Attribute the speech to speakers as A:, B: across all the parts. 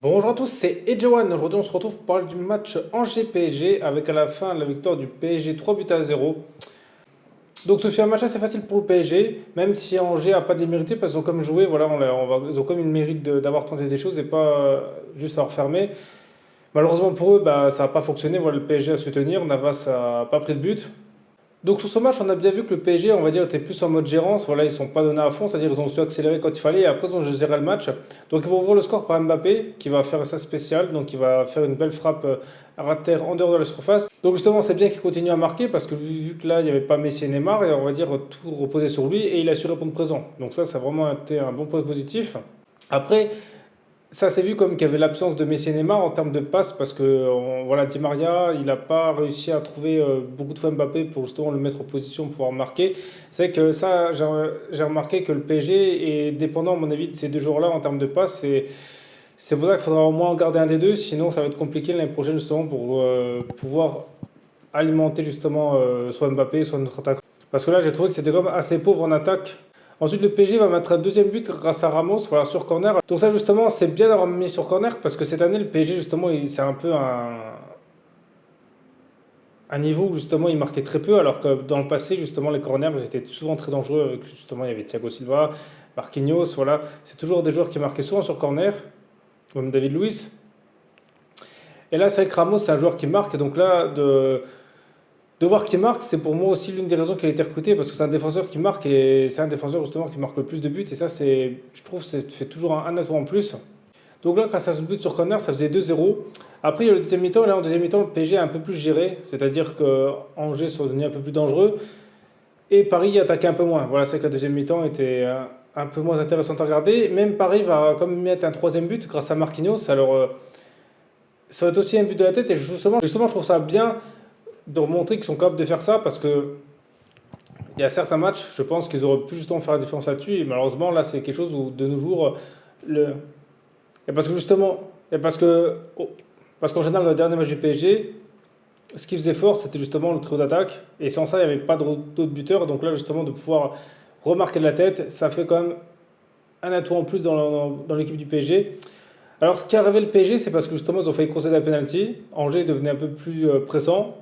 A: Bonjour à tous, c'est Edjawan. Aujourd'hui, on se retrouve pour parler du match Angers-PSG avec à la fin la victoire du PSG 3 buts à 0. Donc, ce fut un match assez facile pour le PSG, même si Angers n'a pas démérité parce qu'ils ont comme joué, voilà, ils ont comme une mérite d'avoir tenté des choses et pas juste avoir fermé. Malheureusement pour eux, bah, ça n'a pas fonctionné. Voilà, le PSG a su tenir, Navas n'a pas pris de but. Donc sur ce match, on a bien vu que le PSG, on va dire, était plus en mode gérance. Voilà, ils sont pas donnés à fond, c'est-à-dire ils ont su accélérer quand il fallait et après ils ont géré le match. Donc ils vont ouvrir le score par Mbappé qui va faire ça spécial. Donc il va faire une belle frappe à terre en dehors de la surface. Donc justement, c'est bien qu'il continue à marquer parce que vu que là, il n'y avait pas Messi et Neymar et on va dire tout reposait sur lui et il a su répondre présent. Donc ça a vraiment été un bon point positif. Après, ça s'est vu comme qu'il y avait l'absence de Messi et Neymar en termes de passes parce que voilà, Di Maria, il n'a pas réussi à trouver beaucoup de fois Mbappé pour justement le mettre en position pour pouvoir marquer. C'est que ça, j'ai remarqué que le PSG est dépendant, à mon avis, de ces deux joueurs-là en termes de passes. C'est pour ça qu'il faudra au moins en garder un des deux, sinon ça va être compliqué l'année prochaine justement pour pouvoir alimenter justement soit Mbappé, soit notre attaque. Parce que là, j'ai trouvé que c'était quand même assez pauvre en attaque. Ensuite, le PSG va mettre un deuxième but grâce à Ramos, voilà, sur corner. Donc ça, justement, c'est bien d'avoir mis sur corner parce que cette année, le PSG, justement, c'est un peu un niveau où, justement, il marquait très peu, alors que dans le passé, justement, les corners, ils étaient souvent très dangereux. Avec, justement, il y avait Thiago Silva, Marquinhos, voilà. C'est toujours des joueurs qui marquaient souvent sur corner, comme David Luiz. Et là, c'est vrai que Ramos, c'est un joueur qui marque. Et donc là, de voir qu'il marque, c'est pour moi aussi l'une des raisons qu'il a été recruté, parce que c'est un défenseur qui marque, et c'est un défenseur justement qui marque le plus de buts, et ça, je trouve, c'est fait toujours un atout en plus. Donc là, grâce à ce but sur corner, ça faisait 2-0. Après, il y a le deuxième mi-temps, et là, en deuxième mi-temps, le PSG a un peu plus géré, c'est-à-dire que Angers sont devenus un peu plus dangereux, et Paris attaquait un peu moins. Voilà, c'est que la deuxième mi-temps était un peu moins intéressante à regarder. Même Paris va comme mettre un troisième but grâce à Marquinhos, alors ça va être aussi un but de la tête, et justement je trouve ça bien de remontrer qu'ils sont capables de faire ça parce que il y a certains matchs, je pense qu'ils auraient pu justement faire la différence là-dessus. Et malheureusement, là, c'est quelque chose où de nos jours, le... et parce que justement, et parce qu'en général, le dernier match du PSG, ce qui faisait fort, c'était justement le trio d'attaque. Et sans ça, il n'y avait pas d'autres buteurs. Donc là, justement, de pouvoir remarquer de la tête, ça fait quand même un atout en plus dans l'équipe du PSG. Alors, ce qui a révélé le PSG, c'est parce que justement, ils ont failli concéder la penalty. Angers devenait un peu plus pressant.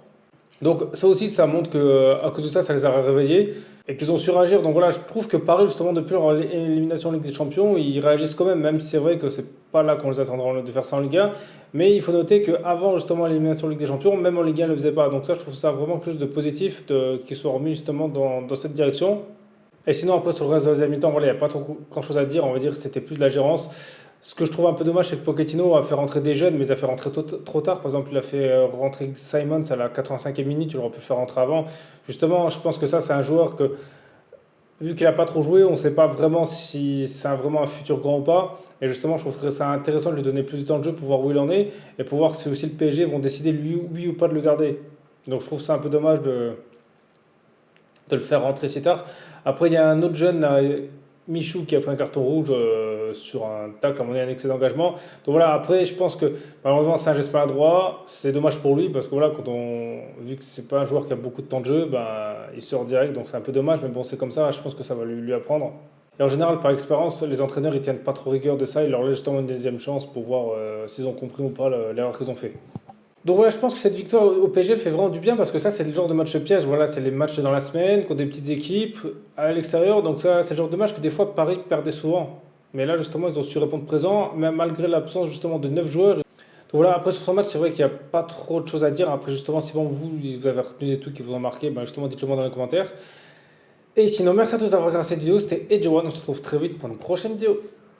A: Donc ça aussi, ça montre que à cause de ça, ça les a réveillés et qu'ils ont su réagir. Donc voilà, je trouve que Paris, justement, depuis leur élimination en Ligue des Champions, ils réagissent quand même, même si c'est vrai que c'est pas là qu'on les attendra de faire ça en Ligue 1. Mais il faut noter qu'avant justement l'élimination en Ligue des Champions, même en Ligue 1, ils ne le faisaient pas. Donc ça, je trouve ça vraiment quelque chose de positif qu'ils soient remis justement dans cette direction. Et sinon, après, sur le reste de la deuxième mi-temps, voilà, il n'y a pas trop grand-chose à dire. On va dire que c'était plus de la gérance. Ce que je trouve un peu dommage, c'est que Pochettino a fait rentrer des jeunes, mais il a fait rentrer trop tard. Par exemple, il a fait rentrer Simons à la 85e minute, il aurait pu le faire rentrer avant. Justement, je pense que ça, c'est un joueur que, vu qu'il n'a pas trop joué, on ne sait pas vraiment si c'est vraiment un futur grand ou pas. Et justement, je trouverais ça intéressant de lui donner plus de temps de jeu pour voir où il en est et pour voir si aussi le PSG vont décider, lui, oui ou pas, de le garder. Donc je trouve ça un peu dommage de le faire rentrer si tard. Après, il y a un autre jeune, là, Michou, qui a pris un carton rouge sur un tacle, à mon avis, un excès d'engagement. Donc voilà, après, je pense que malheureusement, c'est un geste maladroit. C'est dommage pour lui parce que voilà, vu que c'est pas un joueur qui a beaucoup de temps de jeu, ben, il sort direct, donc c'est un peu dommage. Mais bon, c'est comme ça, je pense que ça va lui apprendre. Et en général, par expérience, les entraîneurs, ils tiennent pas trop rigueur de ça. Ils leur laissent justement une deuxième chance pour voir s'ils ont compris ou pas l'erreur qu'ils ont fait. Donc voilà, je pense que cette victoire au PSG elle fait vraiment du bien parce que ça, c'est le genre de match piège. Voilà, c'est les matchs dans la semaine contre des petites équipes à l'extérieur. Donc ça, c'est le genre de match que des fois Paris perdait souvent. Mais là, justement, ils ont su répondre présent, même malgré l'absence justement de 9 joueurs. Donc voilà, après sur ce match, c'est vrai qu'il n'y a pas trop de choses à dire. Après, justement, si bon, vous avez retenu des trucs qui vous ont marqué, ben justement, dites-le moi dans les commentaires. Et sinon, merci à tous d'avoir regardé cette vidéo. C'était Edgewan. On se retrouve très vite pour une prochaine vidéo.